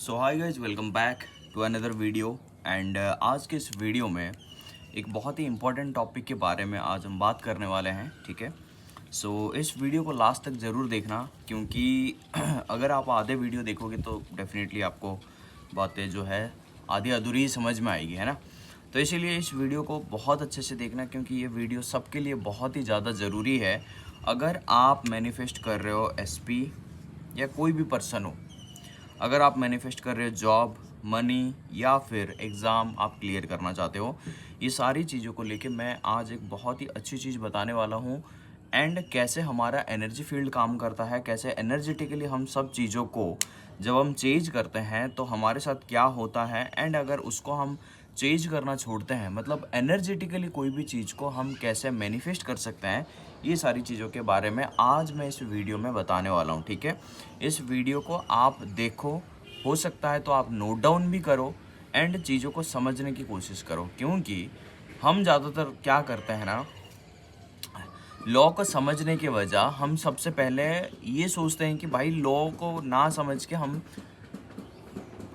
So hi guys, welcome back to another video. And आज के इस वीडियो में एक बहुत ही इम्पोर्टेंट टॉपिक के बारे में आज हम बात करने वाले हैं। ठीक है, सो इस वीडियो को लास्ट तक ज़रूर देखना, क्योंकि अगर आप आधे वीडियो देखोगे तो डेफिनेटली आपको बातें जो है आधी अधूरी ही समझ में आएगी, है ना। तो इसीलिए इस वीडियो को बहुत अच्छे से देखना, क्योंकि ये वीडियो सबके लिए बहुत ही ज़्यादा ज़रूरी है। अगर आप मैनिफेस्ट कर रहे हो एसपी या कोई भी पर्सन हो, अगर आप मैनिफेस्ट कर रहे हो जॉब, मनी या फिर एग्ज़ाम आप क्लियर करना चाहते हो, ये सारी चीज़ों को लेके मैं आज एक बहुत ही अच्छी चीज़ बताने वाला हूँ। एंड कैसे हमारा एनर्जी फील्ड काम करता है, कैसे एनर्जेटिकली हम सब चीज़ों को जब हम चेंज करते हैं तो हमारे साथ क्या होता है, एंड अगर उसको हम चेंज करना छोड़ते हैं, मतलब एनर्जेटिकली कोई भी चीज़ को हम कैसे मैनिफेस्ट कर सकते हैं, ये सारी चीज़ों के बारे में आज मैं इस वीडियो में बताने वाला हूँ। ठीक है, इस वीडियो को आप देखो, हो सकता है तो आप नोट डाउन भी करो एंड चीज़ों को समझने की कोशिश करो, क्योंकि हम ज़्यादातर क्या करते हैं ना, लॉ को समझने के वजह हम सबसे पहले ये सोचते हैं कि भाई लॉ को ना समझ के हम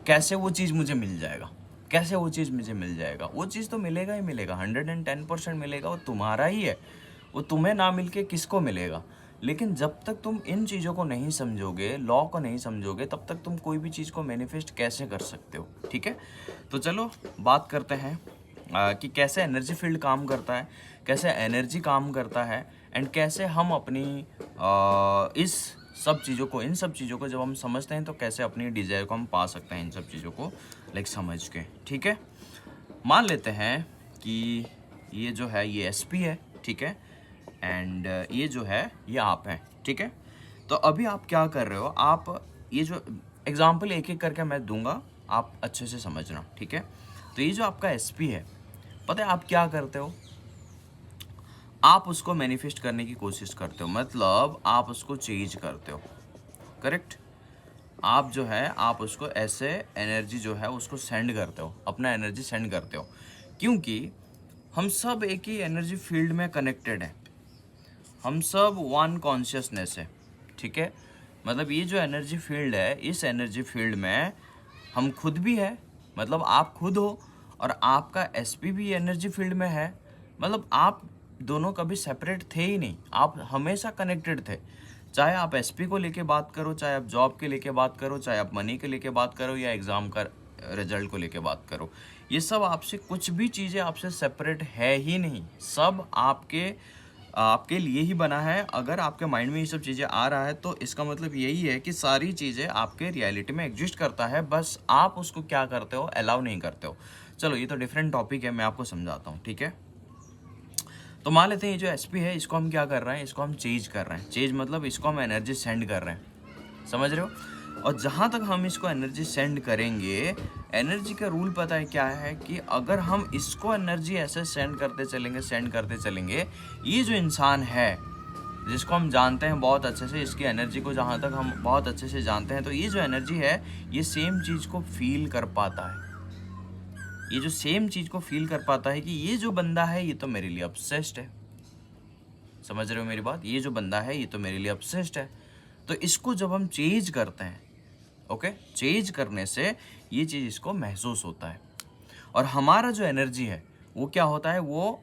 कैसे वो चीज़ मुझे मिल जाएगा, कैसे वो चीज़ मुझे मिल जाएगा। वो चीज़ तो मिलेगा ही मिलेगा, 110% मिलेगा, वो तुम्हारा ही है। वो तुम्हें ना मिल के किसको मिलेगा। लेकिन जब तक तुम इन चीज़ों को नहीं समझोगे, लॉ को नहीं समझोगे, तब तक तुम कोई भी चीज़ को मैनिफेस्ट कैसे कर सकते हो। ठीक है, तो चलो बात करते हैं कि कैसे एनर्जी फील्ड काम करता है, कैसे एनर्जी काम करता है, एंड कैसे हम अपनी इस इन सब चीज़ों को जब हम समझते हैं तो कैसे अपनी डिज़ायर को हम पा सकते हैं, इन सब चीज़ों को समझ के। ठीक है, मान लेते हैं कि ये जो है ये एसपी है, ठीक है, एंड ये जो है ये आप हैं। ठीक है, तो अभी आप क्या कर रहे हो, आप ये जो एग्जाम्पल एक एक करके मैं दूंगा, आप अच्छे से समझना। ठीक है, तो ये जो आपका एसपी है, पता है आप क्या करते हो, आप उसको मैनिफेस्ट करने की कोशिश करते हो, मतलब आप उसको चेंज करते हो। करेक्ट, आप जो है आप उसको ऐसे एनर्जी जो है उसको सेंड करते हो, अपना एनर्जी सेंड करते हो, क्योंकि हम सब एक ही एनर्जी फील्ड में कनेक्टेड हैं, हम सब वन कॉन्शियसनेस है। ठीक है, मतलब ये जो एनर्जी फील्ड है, इस एनर्जी फील्ड में हम खुद भी है, मतलब आप खुद हो, और आपका एसपी भी एनर्जी फील्ड में है। मतलब आप दोनों कभी सेपरेट थे ही नहीं, आप हमेशा कनेक्टेड थे। चाहे आप एसपी को लेके बात करो, चाहे आप जॉब के लेके बात करो, चाहे आप मनी के लेके बात करो, या एग्ज़ाम का रिजल्ट को लेके बात करो, ये सब आपसे कुछ भी चीज़ें आपसे सेपरेट है ही नहीं। सब आपके लिए ही बना है। अगर आपके माइंड में ये सब चीज़ें आ रहा है तो इसका मतलब यही है कि सारी चीज़ें आपके रियलिटी में एग्जिस्ट करता है, बस आप उसको क्या करते हो, अलाउ नहीं करते हो। चलो ये तो डिफरेंट टॉपिक है, मैं आपको समझाता हूँ। ठीक है, तो मान लेते हैं ये जो एसपी है, इसको हम क्या कर रहे हैं, इसको हम चेंज कर रहे हैं। चेंज मतलब इसको हम एनर्जी सेंड कर रहे हैं, समझ रहे हो। और जहाँ तक हम इसको एनर्जी सेंड करेंगे, एनर्जी का रूल पता है क्या है, कि अगर हम इसको एनर्जी ऐसे सेंड करते चलेंगे, ये जो इंसान है जिसको हम जानते हैं बहुत अच्छे से, इसकी एनर्जी को जहाँ तक हम बहुत अच्छे से जानते हैं, तो ये जो एनर्जी है ये सेम चीज़ को फील कर पाता है। ये जो सेम चीज़ को फील कर पाता है कि ये जो बंदा है ये तो मेरे लिए ऑब्सेस्ड है। समझ रहे हो मेरी बात, ये जो बंदा है ये तो मेरे लिए ऑब्सेस्ड है। तो इसको जब हम चेंज करते हैं, ओके, चेंज करने से ये चीज़ इसको महसूस होता है। और हमारा जो एनर्जी है वो क्या होता है, वो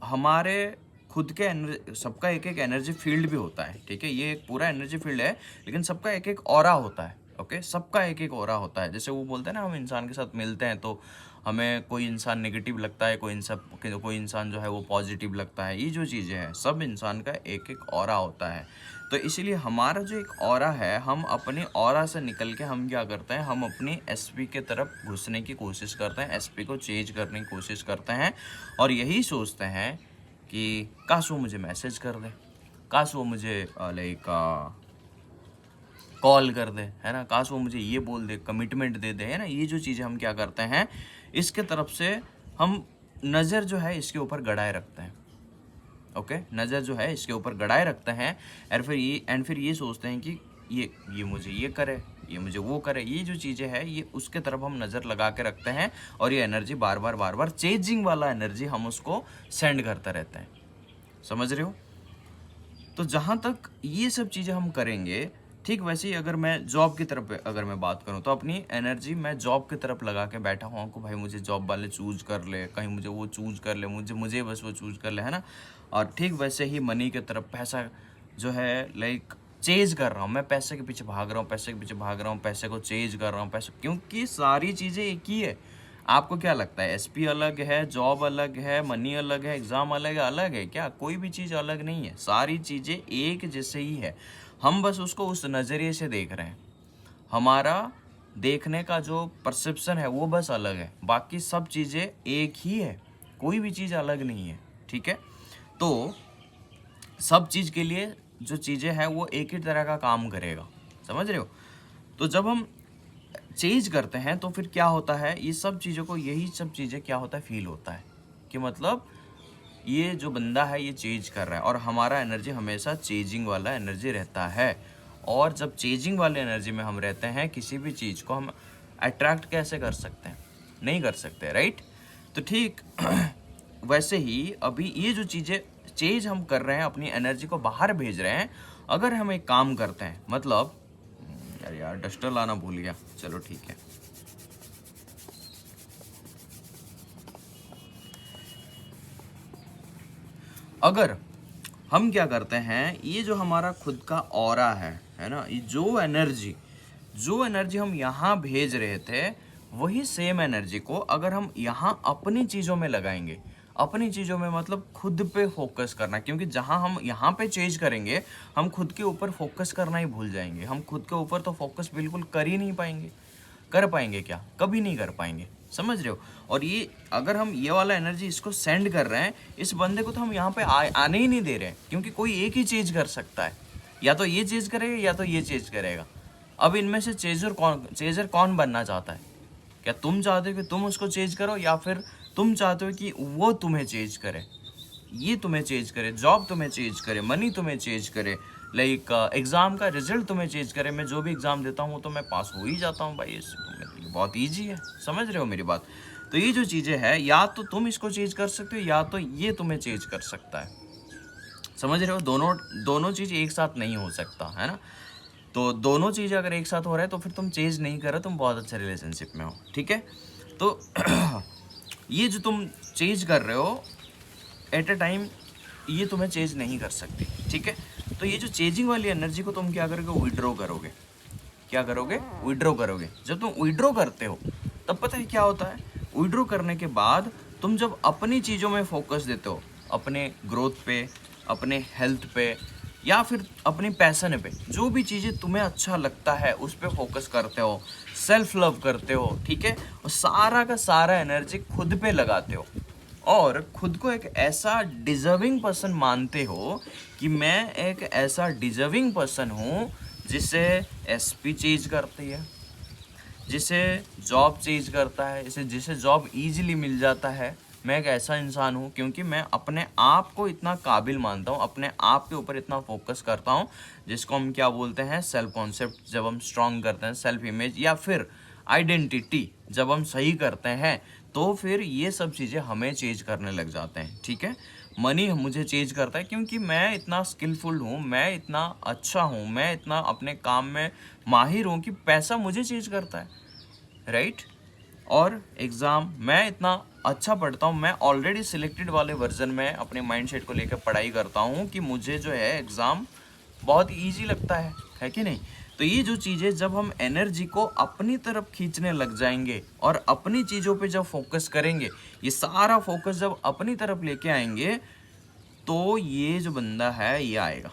हमारे खुद के सबका एक एक एनर्जी फील्ड भी होता है। ठीक है, ये एक पूरा एनर्जी फील्ड है, लेकिन सबका एक एक ऑरा होता है। ओके, सबका एक एक ऑरा होता है। जैसे वो बोलते हैं ना, हम इंसान के साथ मिलते हैं तो हमें कोई इंसान नेगेटिव लगता है, कोई इंसान जो है वो पॉजिटिव लगता है। ये जो चीज़ें हैं, सब इंसान का एक एक ऑरा होता है। तो इसीलिए हमारा जो एक ऑरा है, हम अपने ऑरा से निकल के हम क्या करते हैं, हम अपनी एसपी के तरफ घुसने की कोशिश करते हैं, एसपी को चेंज करने की कोशिश करते हैं, और यही सोचते हैं कि काश वो मुझे मैसेज कर दे, काश वो मुझे कॉल कर दे, है ना, काश वो मुझे ये बोल दे, कमिटमेंट दे दे, है ना। ये जो चीज़ें हम क्या करते हैं, इसके तरफ से हम नज़र जो है इसके ऊपर गड़ाए रखते हैं। ओके, नज़र जो है इसके ऊपर गड़ाए रखते हैं, और फिर ये सोचते हैं कि ये मुझे ये करे, ये मुझे वो करे। ये जो चीज़ें हैं ये उसके तरफ हम नज़र लगा के रखते हैं, और ये एनर्जी बार बार चेंजिंग वाला एनर्जी हम उसको सेंड करते रहते हैं। समझ रहे हो। तो जहाँ तक ये सब चीज़ें हम करेंगे, ठीक वैसे ही अगर मैं जॉब की तरफ अगर मैं बात करूँ तो अपनी एनर्जी मैं जॉब की तरफ लगा के बैठा हुआ को भाई मुझे जॉब वाले चूज कर ले, कहीं मुझे वो चूज कर ले, मुझे बस वो चूज कर ले, है ना। और ठीक वैसे ही मनी की तरफ पैसा जो है लाइक चेज कर रहा हूँ, मैं पैसे के पीछे भाग रहा हूँ, पैसे के पीछे भाग रहा हूँ, पैसे को चेज कर रहा हूँ, पैसे, क्योंकि सारी चीज़ें एक ही है। आपको क्या लगता है एसपी अलग है, जॉब अलग है, मनी अलग है, एग्ज़ाम अलग है क्या? कोई भी चीज़ अलग नहीं है, सारी चीज़ें एक जैसे ही है। हम बस उसको उस नज़रिए से देख रहे हैं। हमारा देखने का जो परसेप्शन है वो बस अलग है, बाकी सब चीज़ें एक ही है, कोई भी चीज़ अलग नहीं है, ठीक है। तो सब चीज़ के लिए जो चीज़ें हैं वो एक ही तरह का काम करेगा, समझ रहे हो। तो जब हम चेंज करते हैं तो फिर क्या होता है, ये सब चीज़ों को, यही सब चीज़ें क्या होता है, फील होता है कि मतलब ये जो बंदा है ये चेंज कर रहा है, और हमारा एनर्जी हमेशा चेंजिंग वाला एनर्जी रहता है। और जब चेंजिंग वाले एनर्जी में हम रहते हैं, किसी भी चीज़ को हम अट्रैक्ट कैसे कर सकते हैं? नहीं कर सकते, राइट। तो ठीक वैसे ही अभी ये जो चीज़ें चेंज हम कर रहे हैं, अपनी एनर्जी को बाहर भेज रहे हैं। अगर हम एक काम करते हैं, मतलब यार डस्टर लाना भूल गया, चलो ठीक है। अगर हम क्या करते हैं, ये जो हमारा खुद का ऑरा है ना, ये जो एनर्जी हम यहाँ भेज रहे थे, वही सेम एनर्जी को अगर हम यहाँ अपनी चीज़ों में लगाएंगे, अपनी चीज़ों में मतलब खुद पे फोकस करना, क्योंकि जहाँ हम यहाँ पे चेंज करेंगे, हम खुद के ऊपर फोकस करना ही भूल जाएंगे। हम खुद के ऊपर तो फोकस बिल्कुल कर ही नहीं पाएंगे। कर पाएंगे क्या? कभी नहीं कर पाएंगे, समझ रहे हो। और ये अगर हम ये वाला एनर्जी इसको सेंड कर रहे हैं, इस बंदे को तो हम यहाँ पे आने ही नहीं दे रहे हैं, क्योंकि कोई एक ही चीज़ कर सकता है, या तो ये चीज़ करेगा या तो ये चीज़ करेगा। अब इनमें से चेजर कौन बनना चाहता है? क्या तुम चाहते हो कि तुम उसको चेंज करो, या फिर तुम चाहते हो कि वो तुम्हें चेंज करे? ये तुम्हें चेंज करे, जॉब तुम्हें चेंज करे, मनी तुम्हें चेंज करे, लाइक एग्ज़ाम का रिजल्ट तुम्हें चेंज करे। मैं जो भी एग्ज़ाम देता हूँ तो मैं पास हो ही जाता हूँ भाई, ये बहुत ईजी है, समझ रहे हो मेरी बात। तो ये जो चीज़ें हैं, या तो तुम इसको चेंज कर सकते हो, या तो ये तुम्हें चेंज कर सकता है, समझ रहे हो। दोनों चीज़ एक साथ नहीं हो सकता, है ना। तो दोनों चीज़ अगर एक साथ हो रहा है तो फिर तुम चेंज नहीं कर रहे, तुम बहुत अच्छे रिलेशनशिप में हो, ठीक है। तो ये जो तुम चेंज कर रहे हो एट अ टाइम, ये तुम्हें चेंज नहीं कर सकती, ठीक है। तो ये जो चेंजिंग वाली एनर्जी को तुम क्या करोगे, विड्रॉ करोगे। क्या करोगे? विड्रॉ करोगे। जब तुम विड्रॉ करते हो तब पता है क्या होता है, विड्रॉ करने के बाद तुम जब अपनी चीज़ों में फोकस देते हो, अपने ग्रोथ पे, अपने हेल्थ पे, या फिर अपनी पैशन पे, जो भी चीज़ें तुम्हें अच्छा लगता है उस पर फोकस करते हो, सेल्फ लव करते हो, ठीक है, और सारा का सारा एनर्जी खुद पे लगाते हो, और खुद को एक ऐसा डिजर्विंग पर्सन मानते हो कि मैं एक ऐसा डिजर्विंग पर्सन हूँ जिसे एसपी चेंज करती है, जिसे जॉब चेंज करता है, जिसे जॉब इजीली मिल जाता है। मैं एक ऐसा इंसान हूँ क्योंकि मैं अपने आप को इतना काबिल मानता हूँ, अपने आप के ऊपर इतना फोकस करता हूँ, जिसको हम क्या बोलते हैं, सेल्फ कॉन्सेप्ट। जब हम स्ट्रॉन्ग करते हैं, सेल्फ इमेज या फिर आइडेंटिटी जब हम सही करते हैं, तो फिर ये सब चीज़ें हमें चेंज करने लग जाते हैं, ठीक है। मनी मुझे चेंज करता है क्योंकि मैं इतना स्किलफुल हूँ, मैं इतना अच्छा हूँ, मैं इतना अपने काम में माहिर हूँ कि पैसा मुझे चेंज करता है, राइट। और एग्ज़ाम मैं इतना अच्छा पढ़ता हूँ, मैं ऑलरेडी सिलेक्टेड वाले वर्जन में अपने माइंडसेट को लेकर पढ़ाई करता हूँ कि मुझे जो है एग्ज़ाम बहुत ईजी लगता है कि नहीं। तो ये जो चीज़ें जब हम एनर्जी को अपनी तरफ खींचने लग जाएंगे और अपनी चीज़ों पे जब फोकस करेंगे, ये सारा फोकस जब अपनी तरफ लेके आएंगे, तो ये जो बंदा है ये आएगा,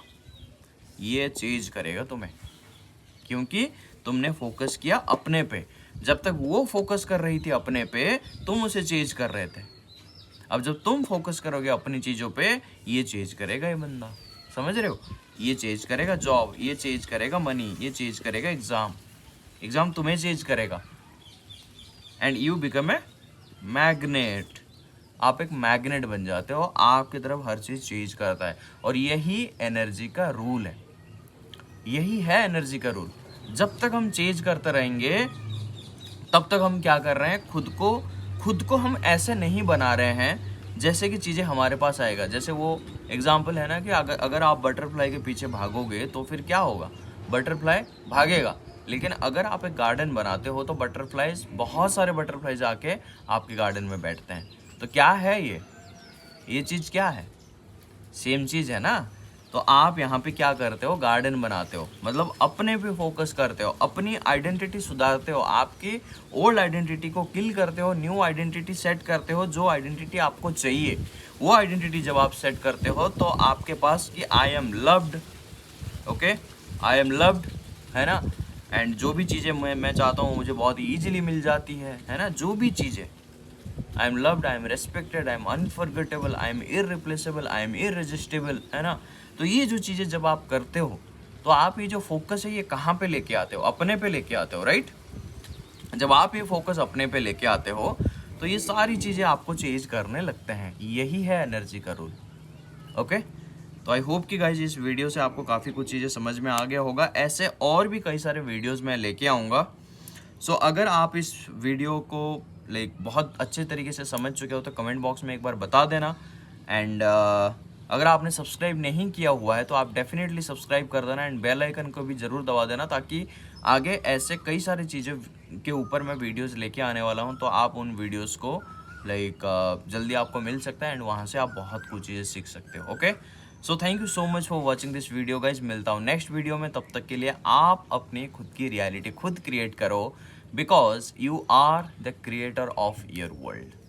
ये चेंज करेगा तुम्हें, क्योंकि तुमने फोकस किया अपने पे। जब तक वो फोकस कर रही थी अपने पे, तुम उसे चेंज कर रहे थे। अब जब तुम फोकस करोगे अपनी चीज़ों पे, ये चेंज करेगा ये बंदा, समझ रहे हो। ये चेंज करेगा जॉब, ये चेंज करेगा मनी, ये चेंज करेगा एग्ज़ाम तुम्हें चेंज करेगा। And you become a magnet. आप एक मैग्नेट बन जाते हो, आपकी तरफ हर चीज़ चेंज करता है। और यही एनर्जी का रूल है, यही है एनर्जी का रूल। जब तक हम चेंज करते रहेंगे, तब तक हम क्या कर रहे हैं, खुद को हम ऐसे नहीं बना रहे हैं जैसे कि चीज़ें हमारे पास आएगा। जैसे वो एग्जाम्पल है ना कि अगर आप बटरफ्लाई के पीछे भागोगे तो फिर क्या होगा, बटरफ्लाई भागेगा। लेकिन अगर आप एक गार्डन बनाते हो तो बटरफ्लाइज, बहुत सारे बटरफ्लाइज आके आपके गार्डन में बैठते हैं। तो क्या है ये चीज़ क्या है? सेम चीज़ है ना। तो आप यहाँ पे क्या करते हो, गार्डन बनाते हो, मतलब अपने पे फोकस करते हो, अपनी आइडेंटिटी सुधारते हो, आपकी ओल्ड आइडेंटिटी को किल करते हो, न्यू आइडेंटिटी सेट करते हो। जो आइडेंटिटी आपको चाहिए वो आइडेंटिटी जब आप सेट करते हो तो आपके पास कि आई am loved, okay, I am loved, है ना। एंड जो भी चीज़ें मैं चाहता हूँ मुझे बहुत ईजिली मिल जाती है ना। जो भी चीज़ें, I am loved, I am respected, I am unforgettable, I am irreplaceable, I am irresistible, है ना। तो ये जो चीज़ें जब आप करते हो तो आप ये जो फोकस है ये कहाँ पे लेके आते हो? अपने पे लेके आते हो, राइट। जब आप ये फोकस अपने पे लेके आते हो तो ये सारी चीज़ें आपको चेंज करने लगते हैं। यही है एनर्जी का रूल, ओके। तो आई होप कि गाइज इस वीडियो से आपको काफ़ी कुछ चीज़ें समझ में आ गया होगा। ऐसे और भी कई सारे वीडियोस मैं लेके आऊँगा। सो अगर आप इस वीडियो को बहुत अच्छे तरीके से समझ चुके हो तो कमेंट बॉक्स में एक बार बता देना। एंड अगर आपने सब्सक्राइब नहीं किया हुआ है तो आप डेफिनेटली सब्सक्राइब कर देना एंड बेल आइकन को भी ज़रूर दबा देना, ताकि आगे ऐसे कई सारी चीज़ें के ऊपर मैं वीडियोस लेके आने वाला हूँ। तो आप उन वीडियोस को जल्दी आपको मिल सकता है एंड वहाँ से आप बहुत कुछ चीज़ें सीख सकते हो, okay. So thank you so much for watching this video guys. मिलता हूँ नेक्स्ट वीडियो में, तब तक के लिए आप अपनी खुद की रियलिटी खुद क्रिएट करो, because you are the creator of your world.